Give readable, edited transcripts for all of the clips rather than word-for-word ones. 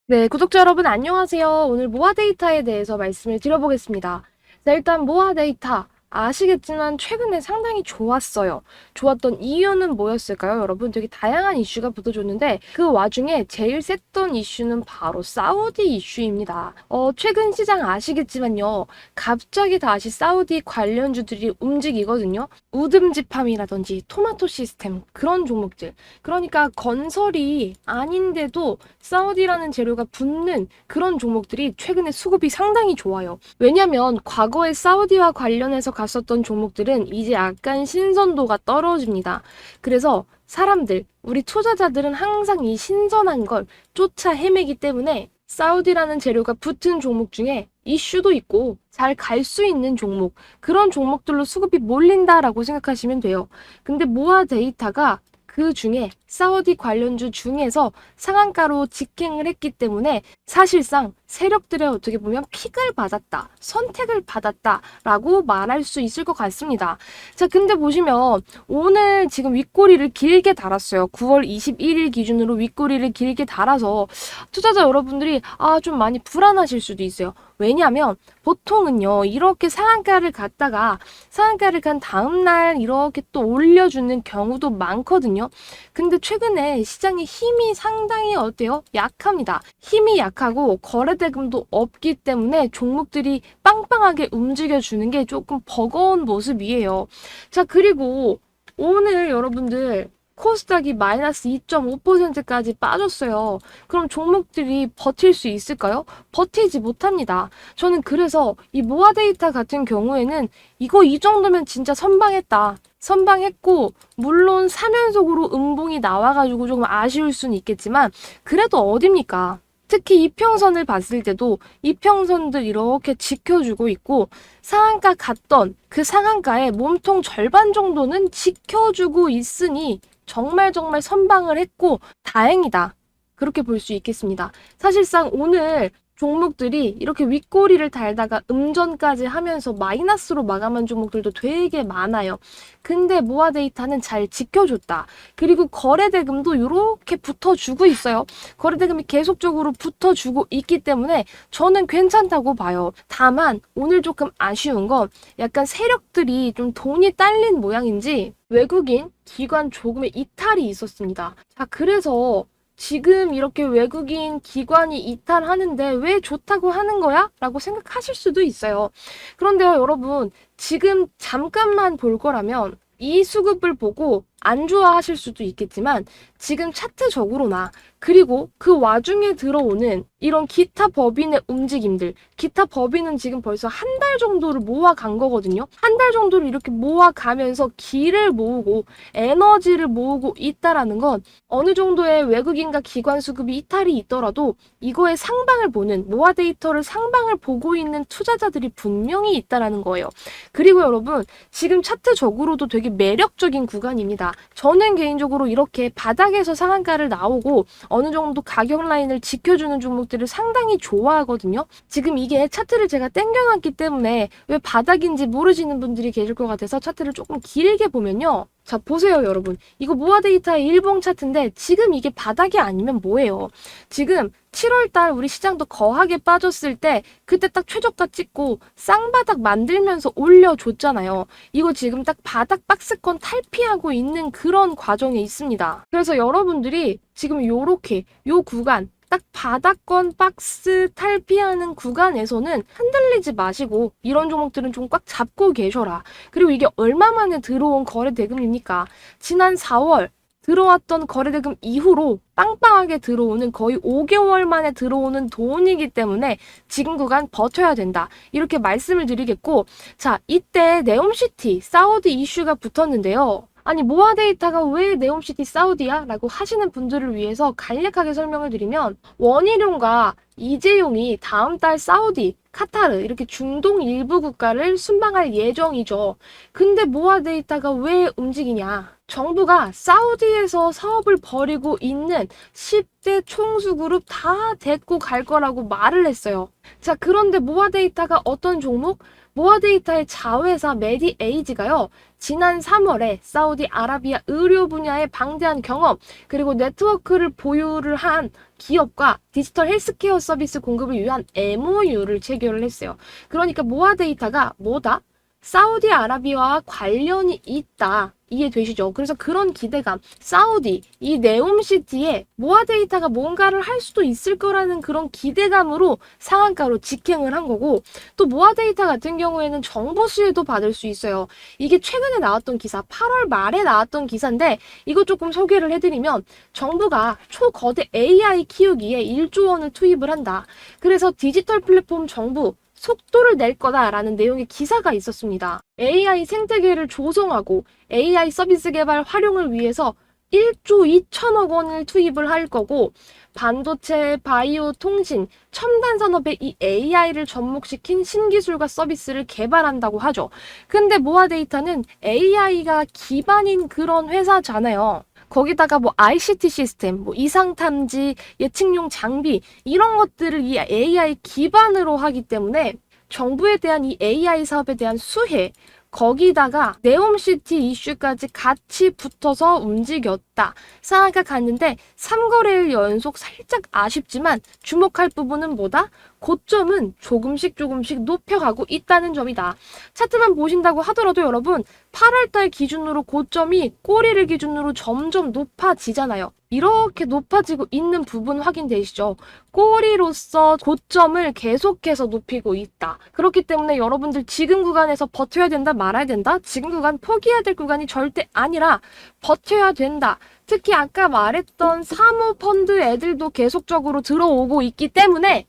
네, 구독자 여러분 안녕하세요. 오늘 모아 데이터에 대해서 말씀을 드려보겠습니다. 자, 일단 모아 데이터 아시겠지만 최근에 상당히 좋았어요. 좋았던 이유는 뭐였을까요? 여러분 되게 다양한 이슈가 붙어줬는데 그 와중에 제일 셌던 이슈는 바로 사우디 이슈입니다. 최근 시장 아시겠지만요. 갑자기 다시 사우디 관련주들이 움직이거든요. 우듬지팜이라든지 토마토 시스템 그런 종목들. 그러니까 건설이 아닌데도 사우디라는 재료가 붙는 그런 종목들이 최근에 수급이 상당히 좋아요. 왜냐면 과거에 사우디와 관련해서 갔었던 종목들은 이제 약간 신선도가 떨어집니다. 그래서 사람들, 우리 투자자들은 항상 이 신선한 걸 쫓아 헤매기 때문에 사우디라는 재료가 붙은 종목 중에 이슈도 있고 잘 갈 수 있는 종목, 그런 종목들로 수급이 몰린다라고 생각하시면 돼요. 근데 모아 데이터가 그 중에 사우디 관련주 중에서 상한가로 직행을 했기 때문에 사실상 세력들의 어떻게 보면 픽을 받았다, 선택을 받았다라고 말할 수 있을 것 같습니다. 자, 근데 보시면 오늘 지금 윗꼬리를 길게 달았어요. 9월 21일 기준으로 윗꼬리를 길게 달아서 투자자 여러분들이 좀 많이 불안하실 수도 있어요. 왜냐하면 보통은요, 이렇게 상한가를 갔다가 상한가를 간 다음날 이렇게 또 올려주는 경우도 많거든요. 근데 최근에 시장의 힘이 상당히 어때요? 약합니다. 힘이 약하고 거래대금도 없기 때문에 종목들이 빵빵하게 움직여주는 게 조금 버거운 모습이에요. 자, 그리고 오늘 여러분들 코스닥이 마이너스 2.5%까지 빠졌어요. 그럼 종목들이 버틸 수 있을까요? 버티지 못합니다. 저는 그래서 이 모아 데이터 같은 경우에는 이거 이 정도면 진짜 선방했다. 선방했고 물론 3연속으로 음봉이 나와가지고 조금 아쉬울 수는 있겠지만 그래도 어딥니까? 특히 이평선을 봤을 때도 이평선들 이렇게 지켜주고 있고 상한가 갔던 그 상한가의 몸통 절반 정도는 지켜주고 있으니 정말 선방을 했고 다행이다. 그렇게 볼 수 있겠습니다. 사실상 오늘 종목들이 이렇게 윗꼬리를 달다가 음전까지 하면서 마이너스로 마감한 종목들도 되게 많아요. 근데 모아 데이터는 잘 지켜줬다. 그리고 거래대금도 이렇게 붙어주고 있어요. 거래대금이 계속적으로 붙어주고 있기 때문에 저는 괜찮다고 봐요. 다만 오늘 조금 아쉬운 건 약간 세력들이 좀 돈이 딸린 모양인지 외국인 기관 조금의 이탈이 있었습니다. 자, 그래서 지금 이렇게 외국인 기관이 이탈하는데 왜 좋다고 하는 거야? 라고 생각하실 수도 있어요. 그런데요, 여러분, 지금 잠깐만 볼 거라면 이 수급을 보고 안 좋아하실 수도 있겠지만 지금 차트적으로나 그리고 그 와중에 들어오는 이런 기타 법인의 움직임들, 기타 법인은 지금 벌써 한 달 정도를 모아간 거거든요. 한 달 정도를 이렇게 모아가면서 기를 모으고 에너지를 모으고 있다라는 건 어느 정도의 외국인과 기관 수급이 이탈이 있더라도 이거의 상방을 보는 모아 데이터를 상방을 보고 있는 투자자들이 분명히 있다라는 거예요. 그리고 여러분 지금 차트적으로도 되게 매력적인 구간입니다. 저는 개인적으로 이렇게 바닥에서 상한가를 나오고 어느 정도 가격 라인을 지켜주는 종목들을 상당히 좋아하거든요. 지금 이게 차트를 제가 땡겨놨기 때문에 왜 바닥인지 모르시는 분들이 계실 것 같아서 차트를 조금 길게 보면요. 자, 보세요, 여러분. 이거 모아 데이터의 일봉 차트인데 지금 이게 바닥이 아니면 뭐예요? 지금 7월달 우리 시장도 거하게 빠졌을 때 그때 딱 최저가 찍고 쌍바닥 만들면서 올려줬잖아요. 이거 지금 딱 바닥 박스권 탈피하고 있는 그런 과정에 있습니다. 그래서 여러분들이 지금 요렇게 요 구간 딱 바닥권 박스 탈피하는 구간에서는 흔들리지 마시고 이런 종목들은 좀 꽉 잡고 계셔라. 그리고 이게 얼마 만에 들어온 거래 대금입니까? 지난 4월 들어왔던 거래대금 이후로 빵빵하게 들어오는 거의 5개월 만에 들어오는 돈이기 때문에 지금 구간 버텨야 된다. 이렇게 말씀을 드리겠고, 자, 이때 네옴시티 사우디 이슈가 붙었는데요. 아니 모아 데이터가 왜 네옴시티 사우디야? 라고 하시는 분들을 위해서 간략하게 설명을 드리면 원희룡과 이재용이 다음 달 사우디, 카타르 이렇게 중동 일부 국가를 순방할 예정이죠. 근데 모아 데이터가 왜 움직이냐? 정부가 사우디에서 사업을 벌이고 있는 10대 총수그룹 다 데리고 갈 거라고 말을 했어요. 자, 그런데 모아 데이터가 어떤 종목? 모아 데이터의 자회사 메디에이지가요. 지난 3월에 사우디 아라비아 의료 분야의 방대한 경험 그리고 네트워크를 보유를 한 기업과 디지털 헬스케어 서비스 공급을 위한 MOU를 체결을 했어요. 그러니까 모아 데이터가 뭐다? 사우디아라비아와 관련이 있다. 이해되시죠? 그래서 그런 기대감, 사우디, 이 네옴시티에 모아 데이터가 뭔가를 할 수도 있을 거라는 그런 기대감으로 상한가로 직행을 한 거고, 또 모아 데이터 같은 경우에는 정보 수혜도 받을 수 있어요. 이게 최근에 나왔던 기사, 8월 말에 나왔던 기사인데 이거 조금 소개를 해드리면, 정부가 초거대 AI 키우기에 1조 원을 투입을 한다. 그래서 디지털 플랫폼 정부 속도를 낼 거다라는 내용의 기사가 있었습니다. AI 생태계를 조성하고 AI 서비스 개발 활용을 위해서 1조 2천억 원을 투입을 할 거고, 반도체, 바이오, 통신, 첨단 산업에 이 AI를 접목시킨 신기술과 서비스를 개발한다고 하죠. 근데 모아 데이터는 AI가 기반인 그런 회사잖아요. 거기다가 뭐 ICT 시스템, 뭐 이상 탐지, 예측용 장비 이런 것들을 이 AI 기반으로 하기 때문에 정부에 대한 이 AI 사업에 대한 수혜, 거기다가 네옴시티 이슈까지 같이 붙어서 움직였다. 상한가 갔는데 3거래일 연속 살짝 아쉽지만 주목할 부분은 뭐다? 고점은 조금씩 높여가고 있다는 점이다. 차트만 보신다고 하더라도 여러분 8월달 기준으로 고점이 꼬리를 기준으로 점점 높아지잖아요. 이렇게 높아지고 있는 부분 확인되시죠? 꼬리로서 고점을 계속해서 높이고 있다. 그렇기 때문에 여러분들 지금 구간에서 버텨야 된다, 말아야 된다? 지금 구간 포기해야 될 구간이 절대 아니라 버텨야 된다. 특히 아까 말했던 사모펀드 애들도 계속적으로 들어오고 있기 때문에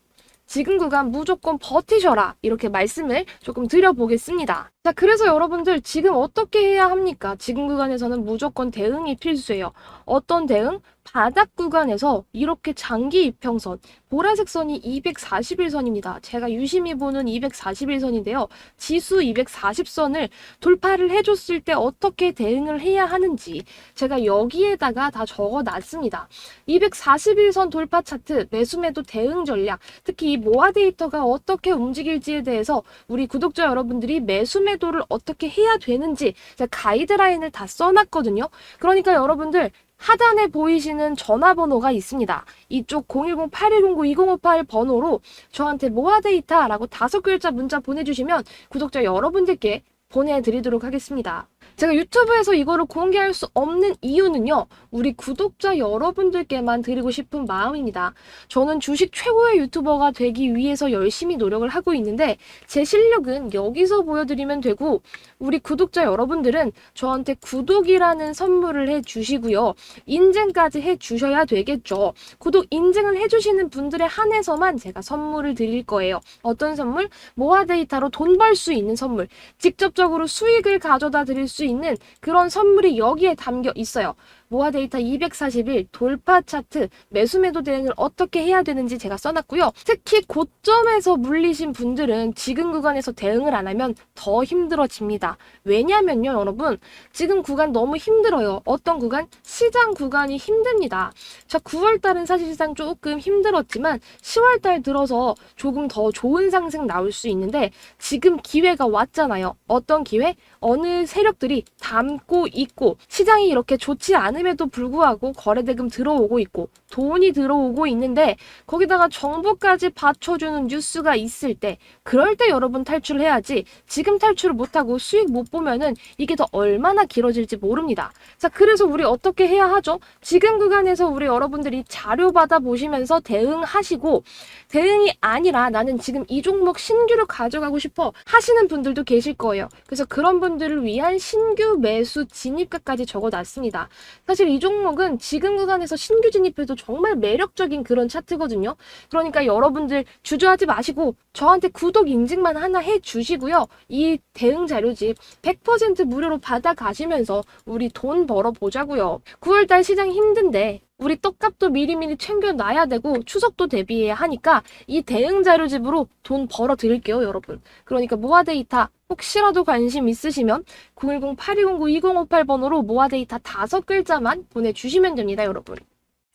지금 구간 무조건 버티셔라, 이렇게 말씀을 조금 드려보겠습니다. 자, 그래서 여러분들 지금 어떻게 해야 합니까? 지금 구간에서는 무조건 대응이 필수예요. 어떤 대응? 바닥 구간에서 이렇게 장기 이평선, 보라색 선이 241선입니다. 제가 유심히 보는 241선인데요. 지수 240선을 돌파를 해줬을 때 어떻게 대응을 해야 하는지 제가 여기에다가 다 적어놨습니다. 241선 돌파 차트, 매수매도 대응 전략, 특히 이 모아 데이터가 어떻게 움직일지에 대해서 우리 구독자 여러분들이 매수매도를 어떻게 해야 되는지 제가 가이드라인을 다 써놨거든요. 그러니까 여러분들 하단에 보이시는 전화번호가 있습니다. 이쪽 010-8109-2058 번호로 저한테 모아 데이터라고 5글자 문자 보내주시면 구독자 여러분들께 보내드리도록 하겠습니다. 제가 유튜브에서 이거를 공개할 수 없는 이유는요, 우리 구독자 여러분들께만 드리고 싶은 마음입니다. 저는 주식 최고의 유튜버가 되기 위해서 열심히 노력을 하고 있는데 제 실력은 여기서 보여드리면 되고, 우리 구독자 여러분들은 저한테 구독이라는 선물을 해주시고요, 인증까지 해주셔야 되겠죠. 구독 인증을 해주시는 분들에 한해서만 제가 선물을 드릴 거예요. 어떤 선물? 모아 데이터로 돈 벌 수 있는 선물, 직접적으로 수익을 가져다 드릴 수 있는 그런 선물이 여기에 담겨 있어요. 모아 데이터 241 돌파 차트, 매수매도 대응을 어떻게 해야 되는지 제가 써놨고요. 특히 고점에서 물리신 분들은 지금 구간에서 대응을 안 하면 더 힘들어집니다. 왜냐면요, 여러분, 지금 구간 너무 힘들어요. 어떤 구간? 시장 구간이 힘듭니다. 자, 9월달은 사실상 조금 힘들었지만 10월달 들어서 조금 더 좋은 상승 나올 수 있는데 지금 기회가 왔잖아요. 어떤 기회? 어느 세력들이 담고 있고 시장이 이렇게 좋지 않음에도 불구하고 거래대금 들어오고 있고 돈이 들어오고 있는데 거기다가 정보까지 받쳐주는 뉴스가 있을 때, 그럴 때 여러분 탈출을 해야지 지금 탈출을 못하고 수익 못 보면은 이게 더 얼마나 길어질지 모릅니다. 자, 그래서 우리 어떻게 해야 하죠? 지금 구간에서 우리 여러분들이 자료 받아 보시면서 대응하시고, 대응이 아니라 나는 지금 이 종목 신규로 가져가고 싶어 하시는 분들도 계실 거예요. 그래서 그런 분들을 위한 신규 매수 진입가까지 적어놨습니다. 사실 이 종목은 지금 구간에서 신규 진입해도 정말 매력적인 그런 차트거든요. 그러니까 여러분들 주저하지 마시고 저한테 구독 인증만 하나 해주시고요. 이 대응 자료집 100% 무료로 받아가시면서 우리 돈 벌어보자고요. 9월달 시장 힘든데 우리 떡값도 미리미리 챙겨놔야 되고 추석도 대비해야 하니까 이 대응 자료집으로 돈 벌어 드릴게요, 여러분. 그러니까 모아 데이터 혹시라도 관심 있으시면 010-8209-2058번호로 모아 데이터 5글자만 보내주시면 됩니다, 여러분.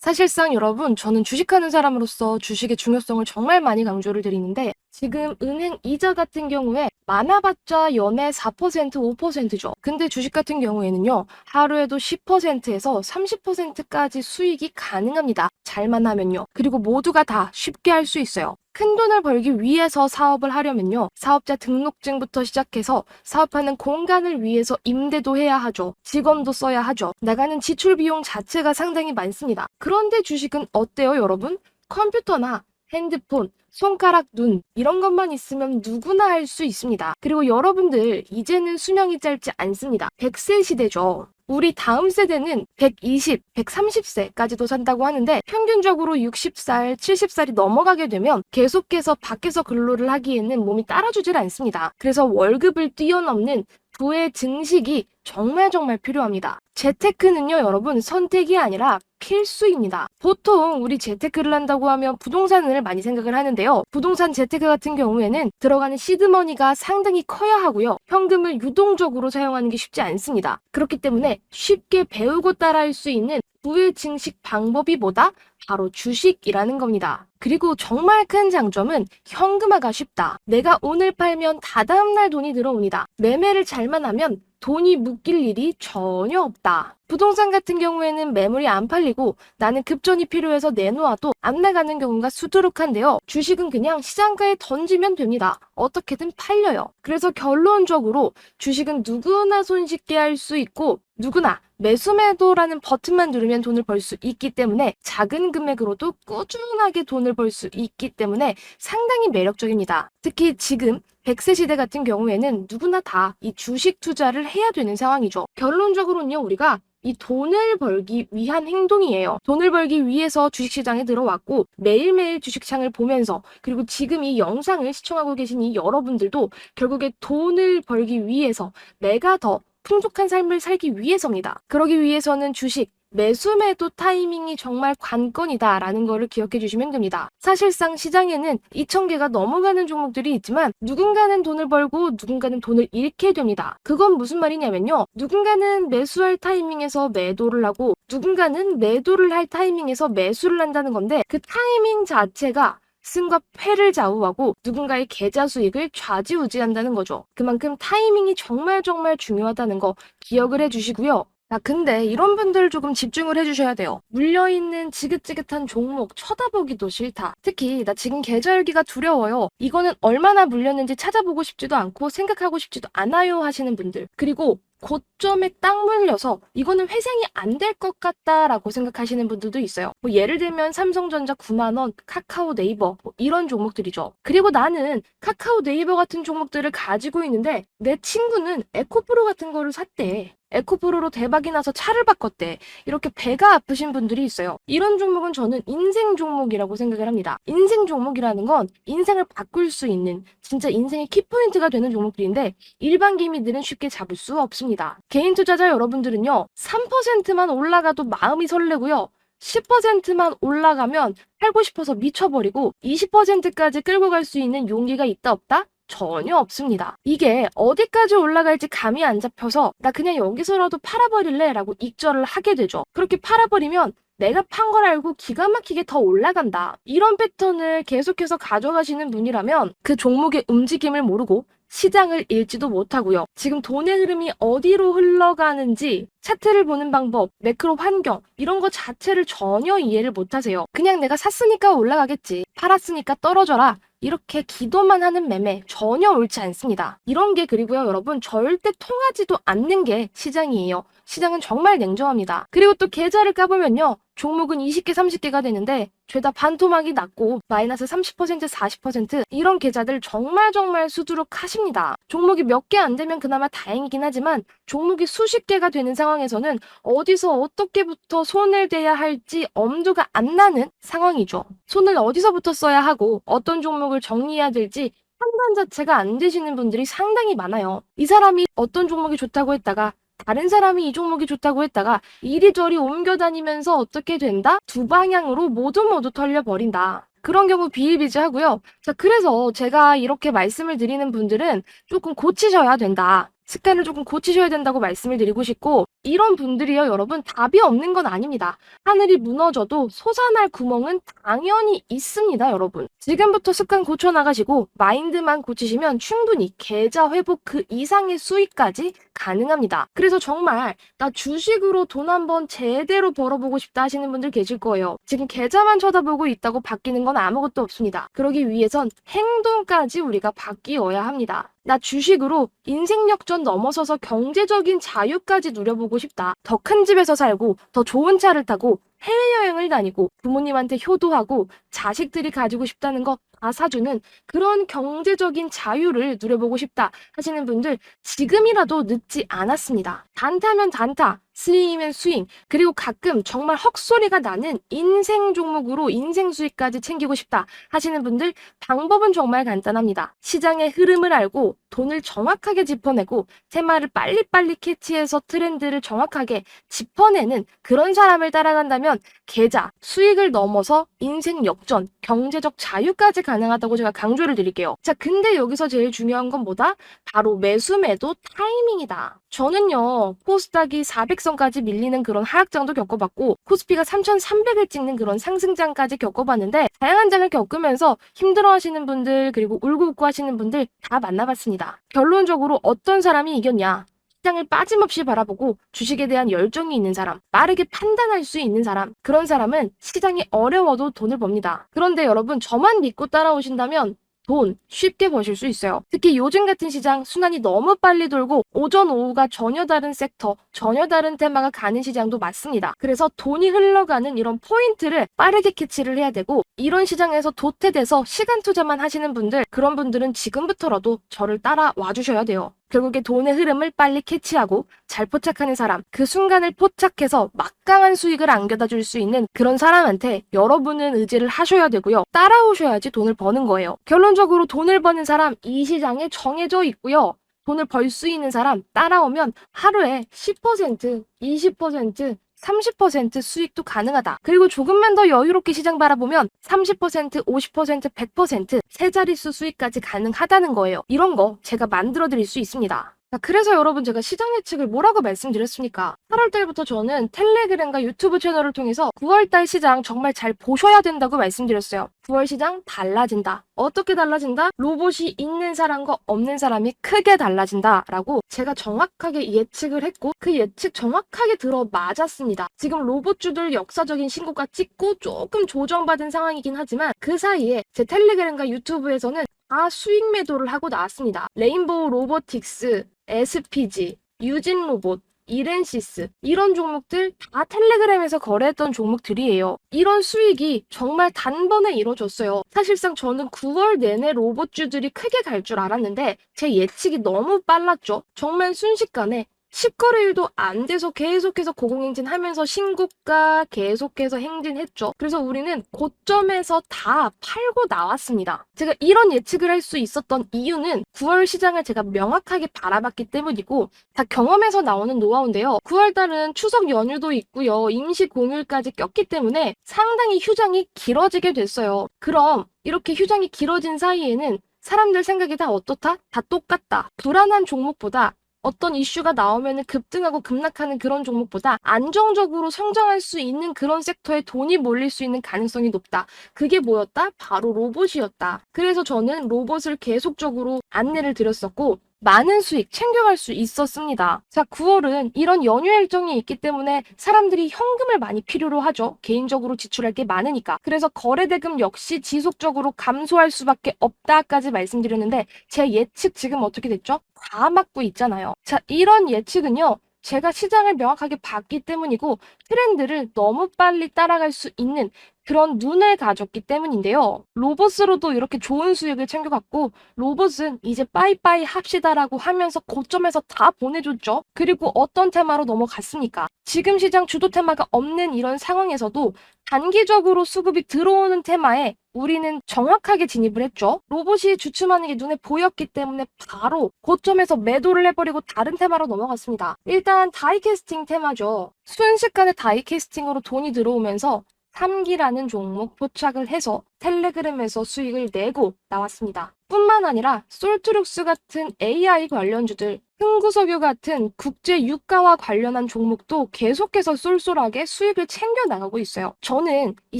사실상 여러분, 저는 주식하는 사람으로서 주식의 중요성을 정말 많이 강조를 드리는데 지금 은행 이자 같은 경우에 많아봤자 연에 4%, 5%죠. 근데 주식 같은 경우에는요, 하루에도 10%에서 30%까지 수익이 가능합니다. 잘만 하면요. 그리고 모두가 다 쉽게 할 수 있어요. 큰 돈을 벌기 위해서 사업을 하려면요, 사업자 등록증부터 시작해서 사업하는 공간을 위해서 임대도 해야 하죠. 직원도 써야 하죠. 나가는 지출 비용 자체가 상당히 많습니다. 그런데 주식은 어때요, 여러분? 컴퓨터나 핸드폰, 손가락, 눈 이런 것만 있으면 누구나 할 수 있습니다. 그리고 여러분들 이제는 수명이 짧지 않습니다. 100세 시대죠. 우리 다음 세대는 120, 130세까지도 산다고 하는데 평균적으로 60살, 70살이 넘어가게 되면 계속해서 밖에서 근로를 하기에는 몸이 따라주질 않습니다. 그래서 월급을 뛰어넘는 부의 증식이 정말 필요합니다. 재테크는요, 여러분, 선택이 아니라 필수입니다. 보통 우리 재테크를 한다고 하면 부동산을 많이 생각을 하는데요. 부동산 재테크 같은 경우에는 들어가는 시드머니가 상당히 커야 하고요. 현금을 유동적으로 사용하는 게 쉽지 않습니다. 그렇기 때문에 쉽게 배우고 따라할 수 있는 부의 증식 방법이 뭐다? 바로 주식이라는 겁니다. 그리고 정말 큰 장점은 현금화가 쉽다. 내가 오늘 팔면 다다음 날 돈이 들어옵니다. 매매를 잘만 하면 돈이 묶일 일이 전혀 없다. 부동산 같은 경우에는 매물이 안 팔리고 나는 급전이 필요해서 내놓아도 안 나가는 경우가 수두룩한데요. 주식은 그냥 시장가에 던지면 됩니다. 어떻게든 팔려요. 그래서 결론적으로 주식은 누구나 손쉽게 할 수 있고 누구나 매수 매도라는 버튼만 누르면 돈을 벌 수 있기 때문에 작은 금액으로도 꾸준하게 돈을 벌 수 있기 때문에 상당히 매력적입니다. 특히 지금 100세 시대 같은 경우에는 누구나 다 이 주식 투자를 해야 되는 상황이죠. 결론적으로는요, 우리가 이 돈을 벌기 위한 행동이에요. 돈을 벌기 위해서 주식시장에 들어왔고 매일매일 주식창을 보면서 그리고 지금 이 영상을 시청하고 계신 이 여러분들도 결국에 돈을 벌기 위해서 내가 더 풍족한 삶을 살기 위해서입니다. 그러기 위해서는 주식, 매수 매도 타이밍이 정말 관건이다라는 거를 기억해 주시면 됩니다. 사실상 시장에는 2,000개가 넘어가는 종목들이 있지만 누군가는 돈을 벌고 누군가는 돈을 잃게 됩니다. 그건 무슨 말이냐면요. 누군가는 매수할 타이밍에서 매도를 하고 누군가는 매도를 할 타이밍에서 매수를 한다는 건데 그 타이밍 자체가 승과 패를 좌우하고 누군가의 계좌 수익을 좌지우지한다는 거죠. 그만큼 타이밍이 정말 중요하다는 거 기억을 해주시고요. 근데 이런 분들 조금 집중을 해주셔야 돼요. 물려있는 지긋지긋한 종목 쳐다보기도 싫다. 특히 나 지금 계좌 열기가 두려워요. 이거는 얼마나 물렸는지 찾아보고 싶지도 않고 생각하고 싶지도 않아요 하시는 분들. 그리고 고점에 딱 물려서 이거는 회생이 안 될 것 같다라고 생각하시는 분들도 있어요. 예를 들면 삼성전자 9만 원, 카카오 네이버 이런 종목들이죠. 그리고 나는 카카오 네이버 같은 종목들을 가지고 있는데 내 친구는 에코프로 같은 거를 샀대. 에코프로로 대박이 나서 차를 바꿨대. 이렇게 배가 아프신 분들이 있어요. 이런 종목은 저는 인생 종목이라고 생각을 합니다. 인생 종목이라는 건 인생을 바꿀 수 있는 진짜 인생의 키포인트가 되는 종목들인데 일반 개미들은 쉽게 잡을 수 없습니다. 개인 투자자 여러분들은요, 3%만 올라가도 마음이 설레고요. 10%만 올라가면 팔고 싶어서 미쳐버리고 20%까지 끌고 갈 수 있는 용기가 있다 없다? 전혀 없습니다. 이게 어디까지 올라갈지 감이 안 잡혀서 나 그냥 여기서라도 팔아버릴래 라고 익절을 하게 되죠. 그렇게 팔아버리면 내가 판 걸 알고 기가 막히게 더 올라간다. 이런 패턴을 계속해서 가져가시는 분이라면 그 종목의 움직임을 모르고 시장을 읽지도 못하고요. 지금 돈의 흐름이 어디로 흘러가는지 차트를 보는 방법, 매크로 환경 이런 거 자체를 전혀 이해를 못하세요. 그냥 내가 샀으니까 올라가겠지. 팔았으니까 떨어져라. 이렇게 기도만 하는 매매 전혀 옳지 않습니다. 이런 게 그리고요, 여러분 절대 통하지도 않는 게 시장이에요. 시장은 정말 냉정합니다. 그리고 또 계좌를 까보면요. 종목은 20개, 30개가 되는데 죄다 반토막이 났고 마이너스 30%, 40% 이런 계좌들 정말 수두룩하십니다. 종목이 몇 개 안 되면 그나마 다행이긴 하지만 종목이 수십 개가 되는 상황에서는 어디서 어떻게부터 손을 대야 할지 엄두가 안 나는 상황이죠. 손을 어디서부터 써야 하고 어떤 종목을 정리해야 될지 판단 자체가 안 되시는 분들이 상당히 많아요. 이 사람이 어떤 종목이 좋다고 했다가 다른 사람이 이 종목이 좋다고 했다가 이리저리 옮겨 다니면서 어떻게 된다? 두 방향으로 모두 털려버린다. 그런 경우 비일비재하고요. 자, 그래서 제가 이렇게 말씀을 드리는 분들은 조금 고치셔야 된다. 습관을 조금 고치셔야 된다고 말씀을 드리고 싶고, 이런 분들이요, 여러분, 답이 없는 건 아닙니다. 하늘이 무너져도 솟아날 구멍은 당연히 있습니다, 여러분. 지금부터 습관 고쳐나가시고 마인드만 고치시면 충분히 계좌 회복 그 이상의 수익까지 가능합니다. 그래서 정말 나 주식으로 돈 한번 제대로 벌어보고 싶다 하시는 분들 계실 거예요. 지금 계좌만 쳐다보고 있다고 바뀌는 건 아무것도 없습니다. 그러기 위해선 행동까지 우리가 바뀌어야 합니다. 나 주식으로 인생 역전 넘어서서 경제적인 자유까지 누려보고 싶다. 더 큰 집에서 살고 더 좋은 차를 타고 해외여행을 다니고 부모님한테 효도하고 자식들이 가지고 싶다는 거 다 사주는 그런 경제적인 자유를 누려보고 싶다 하시는 분들 지금이라도 늦지 않았습니다. 단타면 단타, 스윙이면 스윙, 그리고 가끔 정말 헛소리가 나는 인생 종목으로 인생 수익까지 챙기고 싶다 하시는 분들 방법은 정말 간단합니다. 시장의 흐름을 알고 돈을 정확하게 짚어내고 테마를 빨리빨리 캐치해서 트렌드를 정확하게 짚어내는 그런 사람을 따라간다면 계좌, 수익을 넘어서 인생 역전, 경제적 자유까지 가능하다고 제가 강조를 드릴게요. 자, 근데 여기서 제일 중요한 건 뭐다? 바로 매수 매도 타이밍이다. 저는요, 코스닥이 400선까지 밀리는 그런 하락장도 겪어봤고, 코스피가 3,300을 찍는 그런 상승장까지 겪어봤는데, 다양한 장을 겪으면서 힘들어 하시는 분들, 그리고 울고 웃고 하시는 분들 다 만나봤습니다. 결론적으로 어떤 사람이 이겼냐? 시장을 빠짐없이 바라보고 주식에 대한 열정이 있는 사람, 빠르게 판단할 수 있는 사람, 그런 사람은 시장이 어려워도 돈을 법니다. 그런데 여러분, 저만 믿고 따라오신다면 돈 쉽게 버실 수 있어요. 특히 요즘 같은 시장 순환이 너무 빨리 돌고 오전 오후가 전혀 다른 섹터, 전혀 다른 테마가 가는 시장도 맞습니다. 그래서 돈이 흘러가는 이런 포인트를 빠르게 캐치를 해야 되고, 이런 시장에서 도태돼서 시간 투자만 하시는 분들, 그런 분들은 지금부터라도 저를 따라와 주셔야 돼요. 결국에 돈의 흐름을 빨리 캐치하고 잘 포착하는 사람, 그 순간을 포착해서 막강한 수익을 안겨다 줄 수 있는 그런 사람한테 여러분은 의지를 하셔야 되고요. 따라오셔야지 돈을 버는 거예요. 결론적으로 돈을 버는 사람 이 시장에 정해져 있고요. 돈을 벌 수 있는 사람 따라오면 하루에 10%, 20%, 30% 수익도 가능하다. 그리고 조금만 더 여유롭게 시장 바라보면 30%, 50%, 100%세 자릿수 수익까지 가능하다는 거예요. 이런 거 제가 만들어 드릴 수 있습니다. 자, 그래서 여러분 제가 시장 예측을 뭐라고 말씀드렸습니까? 8월 달부터 저는 텔레그램과 유튜브 채널을 통해서 9월 달 시장 정말 잘 보셔야 된다고 말씀드렸어요. 9월 시장 달라진다. 어떻게 달라진다? 로봇이 있는 사람과 없는 사람이 크게 달라진다라고 제가 정확하게 예측을 했고 그 예측 정확하게 들어 맞았습니다. 지금 로봇주들 역사적인 신고가 찍고 조금 조정받은 상황이긴 하지만 그 사이에 제 텔레그램과 유튜브에서는 다 수익 매도를 하고 나왔습니다. 레인보우 로보틱스, SPG, 유진 로봇, 이렌시스 이런 종목들 다 텔레그램에서 거래했던 종목들이에요. 이런 수익이 정말 단번에 이루어졌어요. 사실상 저는 9월 내내 로봇주들이 크게 갈 줄 알았는데 제 예측이 너무 빨랐죠. 정말 순식간에 10거래일도 안 돼서 계속해서 고공행진하면서 신고가 계속해서 행진했죠. 그래서 우리는 고점에서 다 팔고 나왔습니다. 제가 이런 예측을 할 수 있었던 이유는 9월 시장을 제가 명확하게 바라봤기 때문이고 다 경험에서 나오는 노하우인데요. 9월 달은 추석 연휴도 있고요. 임시 공휴일까지 꼈기 때문에 상당히 휴장이 길어지게 됐어요. 그럼 이렇게 휴장이 길어진 사이에는 사람들 생각이 다 어떻다? 다 똑같다. 불안한 종목보다 어떤 이슈가 나오면 급등하고 급락하는 그런 종목보다 안정적으로 성장할 수 있는 그런 섹터에 돈이 몰릴 수 있는 가능성이 높다. 그게 뭐였다? 바로 로봇이었다. 그래서 저는 로봇을 계속적으로 안내를 드렸었고 많은 수익 챙겨갈 수 있었습니다. 자, 9월은 이런 연휴 일정이 있기 때문에 사람들이 현금을 많이 필요로 하죠. 개인적으로 지출할 게 많으니까. 그래서 거래대금 역시 지속적으로 감소할 수밖에 없다까지 말씀드렸는데 제 예측 지금 어떻게 됐죠? 다 맞고 있잖아요. 자, 이런 예측은요. 제가 시장을 명확하게 봤기 때문이고 트렌드를 너무 빨리 따라갈 수 있는 그런 눈을 가졌기 때문인데요. 로봇으로도 이렇게 좋은 수익을 챙겨갔고 로봇은 이제 빠이빠이 합시다라고 하면서 고점에서 다 보내줬죠. 그리고 어떤 테마로 넘어갔습니까? 지금 시장 주도 테마가 없는 이런 상황에서도 단기적으로 수급이 들어오는 테마에 우리는 정확하게 진입을 했죠. 로봇이 주춤하는 게 눈에 보였기 때문에 바로 고점에서 매도를 해버리고 다른 테마로 넘어갔습니다. 일단 다이캐스팅 테마죠. 순식간에 다이캐스팅으로 돈이 들어오면서 3기라는 종목 포착을 해서 텔레그램에서 수익을 내고 나왔습니다. 뿐만 뿐만 아니라 솔트룩스 같은 AI 관련주들, 흥구석유 같은 국제 유가와 관련한 종목도 계속해서 쏠쏠하게 수익을 챙겨 나가고 있어요. 저는 이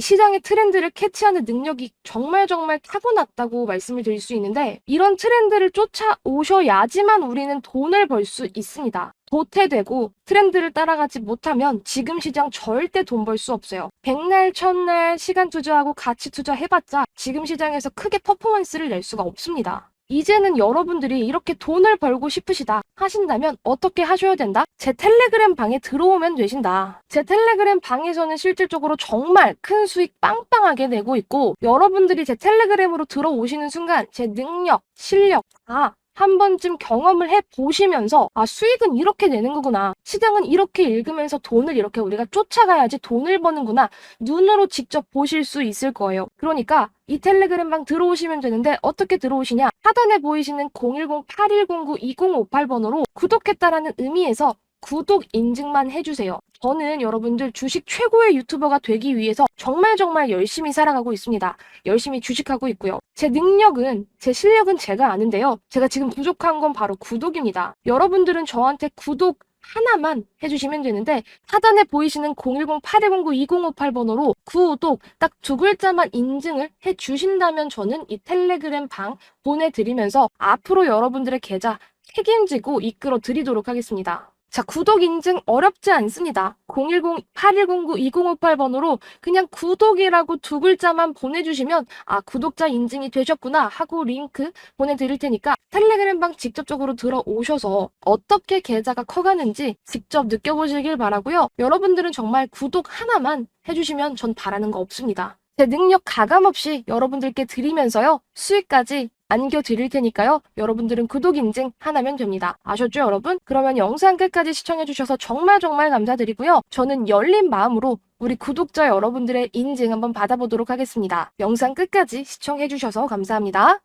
시장의 트렌드를 캐치하는 능력이 정말 타고났다고 말씀을 드릴 수 있는데, 이런 트렌드를 쫓아오셔야지만 우리는 돈을 벌 수 있습니다. 도태되고 트렌드를 따라가지 못하면 지금 시장 절대 돈 벌 수 없어요. 백날 천날 시간 투자하고 가치 투자해봤자 지금 시장에서 크게 퍼포먼스를 낼 수가 없습니다. 이제는 여러분들이 이렇게 돈을 벌고 싶으시다 하신다면 어떻게 하셔야 된다? 제 텔레그램 방에 들어오면 되신다. 제 텔레그램 방에서는 실질적으로 정말 큰 수익 빵빵하게 내고 있고, 여러분들이 제 텔레그램으로 들어오시는 순간 제 능력, 실력 다 한 번쯤 경험을 해보시면서 수익은 이렇게 내는 거구나, 시장은 이렇게 읽으면서 돈을 이렇게 우리가 쫓아가야지 돈을 버는구나, 눈으로 직접 보실 수 있을 거예요. 그러니까 이 텔레그램 방 들어오시면 되는데, 어떻게 들어오시냐, 하단에 보이시는 010-8109-2058번으로 구독했다라는 의미에서 구독 인증만 해주세요. 저는 여러분들 주식 최고의 유튜버가 되기 위해서 정말 열심히 살아가고 있습니다. 열심히 주식하고 있고요. 제 능력은, 제 실력은 제가 아는데요. 제가 지금 부족한 건 바로 구독입니다. 여러분들은 저한테 구독 하나만 해주시면 되는데, 하단에 보이시는 010-8109-2058번으로 구독 딱 두 글자만 인증을 해주신다면 저는 이 텔레그램 방 보내드리면서 앞으로 여러분들의 계좌 책임지고 이끌어 드리도록 하겠습니다. 자, 구독 인증 어렵지 않습니다. 010-8109-2058번으로 그냥 구독이라고 두 글자만 보내주시면 구독자 인증이 되셨구나 하고 링크 보내드릴 테니까 텔레그램 방 직접적으로 들어오셔서 어떻게 계좌가 커가는지 직접 느껴보시길 바라고요. 여러분들은 정말 구독 하나만 해주시면 전 바라는 거 없습니다. 제 능력 가감없이 여러분들께 드리면서요, 수익까지 안겨드릴 테니까요. 여러분들은 구독 인증 하나면 됩니다. 아셨죠, 여러분? 그러면 영상 끝까지 시청해주셔서 정말 감사드리고요. 저는 열린 마음으로 우리 구독자 여러분들의 인증 한번 받아보도록 하겠습니다. 영상 끝까지 시청해주셔서 감사합니다.